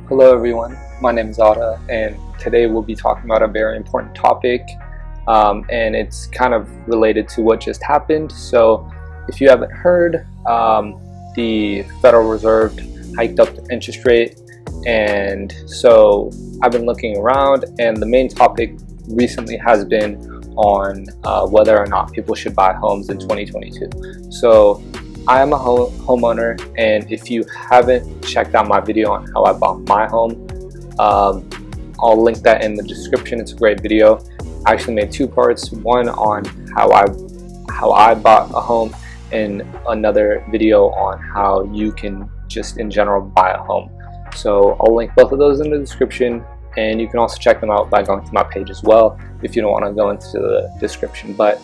Hello everyone, my name is Ada, and today we'll be talking about a very important topic, and it's kind of related to what just happened. So if you haven't heard, the Federal Reserve hiked up the interest rate, and so I've been looking around, and the main topic recently has been on whether or not people should buy homes in 2022. So I am a homeowner, and if you haven't checked out my video on how I bought my home, I'll link that in the description. It's a great video. I actually made two parts, one on how I bought a home, and another video on how you can just in general buy a home. So I'll link both of those in the description, and you can also check them out by going to my page as well if you don't want to go into the description. But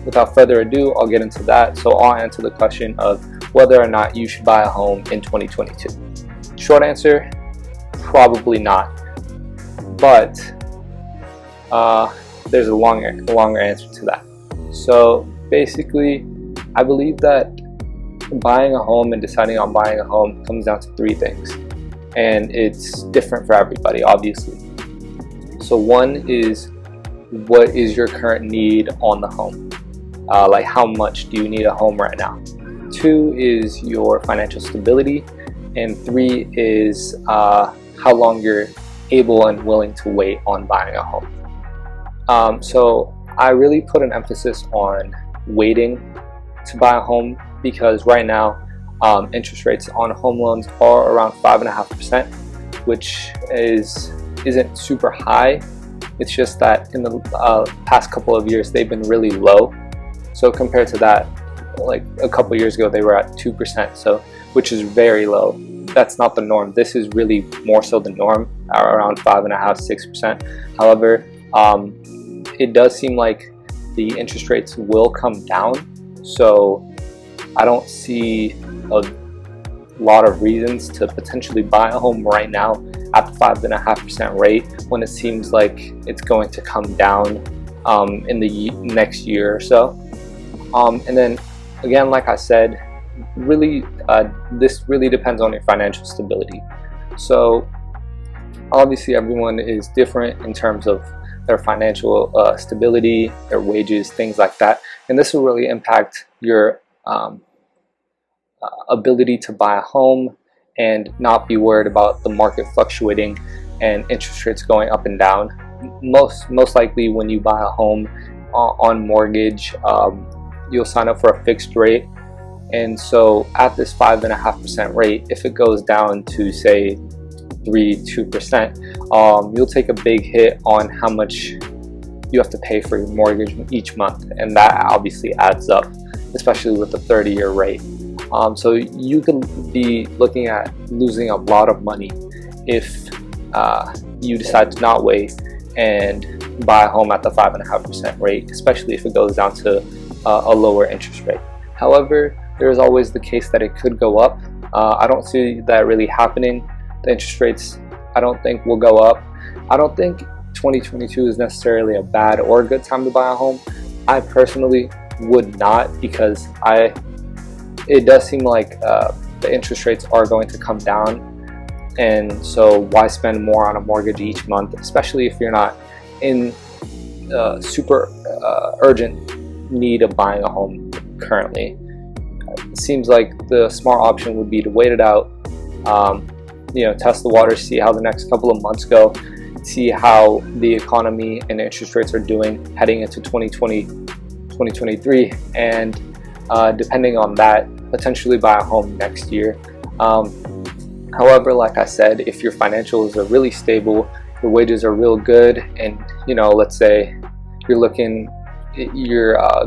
without further ado, I'll get into that. So I'll answer the question of whether or not you should buy a home in 2022. Short answer, probably not. But there's a longer answer to that. So basically, I believe that buying a home and deciding on buying a home comes down to three things. And it's different for everybody, obviously. So one is, what is your current need on the home? Like how much do you need a home right now? Two is your financial stability, and three is how long you're able and willing to wait on buying a home. So I really put an emphasis on waiting to buy a home, because right now interest rates on home loans are around 5.5%, which isn't super high. It's just that in the past couple of years they've been really low. So compared to that, like a couple years ago, they were at 2%, so which is very low. That's not the norm. This is really more so the norm, around 5.5–6%. However, it does seem like the interest rates will come down. So I don't see a lot of reasons to potentially buy a home right now at the 5.5% rate, when it seems like it's going to come down in the next year or so. And then again, like I said, really this really depends on your financial stability. So obviously everyone is different in terms of their financial stability, their wages, things like that, and this will really impact your ability to buy a home and not be worried about the market fluctuating and interest rates going up and down. Most likely when you buy a home on mortgage, you'll sign up for a fixed rate, and so at this 5.5% rate, if it goes down to say 2%, you'll take a big hit on how much you have to pay for your mortgage each month, and that obviously adds up, especially with the 30-year rate. So you can be looking at losing a lot of money if you decide to not wait and buy a home at the 5.5% rate, especially if it goes down to a lower interest rate. However, there is always the case that it could go up. I don't see that really happening. The interest rates, I don't think, will go up. I don't think 2022 is necessarily a bad or a good time to buy a home. I personally would not, because it does seem like the interest rates are going to come down, and so why spend more on a mortgage each month, especially if you're not in super urgent need of buying a home currently. It seems like the smart option would be to wait it out, test the water, see how the next couple of months go, see how the economy and interest rates are doing heading into 2023, and depending on that, potentially buy a home next year. However, like I said, if your financials are really stable, your wages are real good, and let's say you're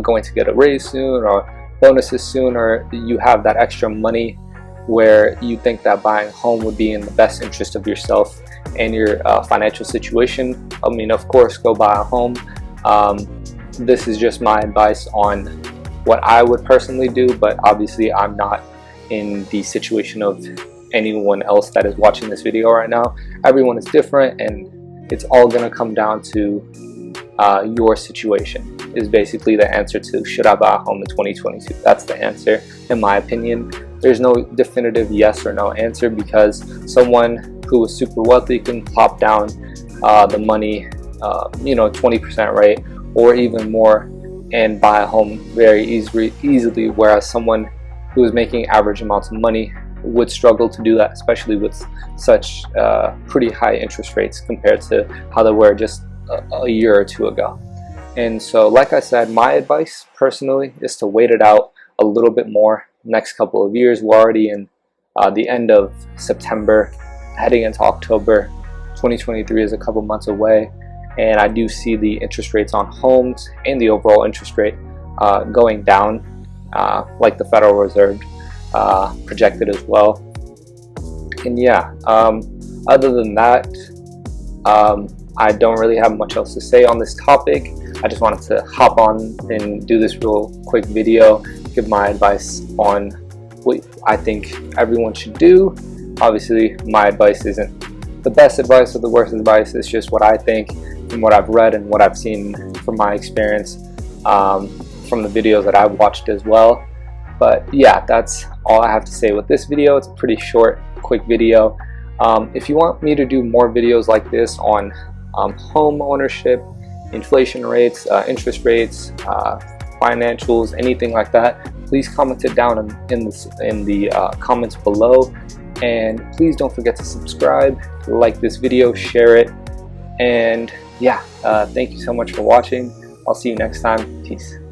going to get a raise soon, or bonuses soon, or you have that extra money where you think that buying a home would be in the best interest of yourself and your financial situation, I mean, of course, go buy a home. This is just my advice on what I would personally do, but obviously I'm not in the situation of anyone else that is watching this video right now. Everyone is different, and it's all gonna come down to your situation is basically the answer to should I buy a home in 2022. That's the answer, in my opinion. There's no definitive yes or no answer, because someone who is super wealthy can plop down the money, 20% rate or even more, and buy a home very easily, whereas someone who is making average amounts of money would struggle to do that, especially with such pretty high interest rates compared to how they were just a year or two ago. And so, like I said, my advice personally is to wait it out a little bit more. Next couple of years, we're already in the end of September, heading into October. 2023 is a couple months away, and I do see the interest rates on homes and the overall interest rate going down, like the Federal Reserve projected as well. And yeah, other than that, I don't really have much else to say on this topic. I just wanted to hop on and do this real quick video, give my advice on what I think everyone should do. Obviously, my advice isn't the best advice or the worst advice. It's just what I think from what I've read and what I've seen from my experience, from the videos that I've watched as well. But yeah, that's all I have to say with this video. It's a pretty short, quick video. If you want me to do more videos like this on home ownership, inflation rates, interest rates, financials, anything like that, please comment it down in the comments below. And please don't forget to subscribe, like this video, share it, and yeah, thank you so much for watching. I'll see you next time. Peace.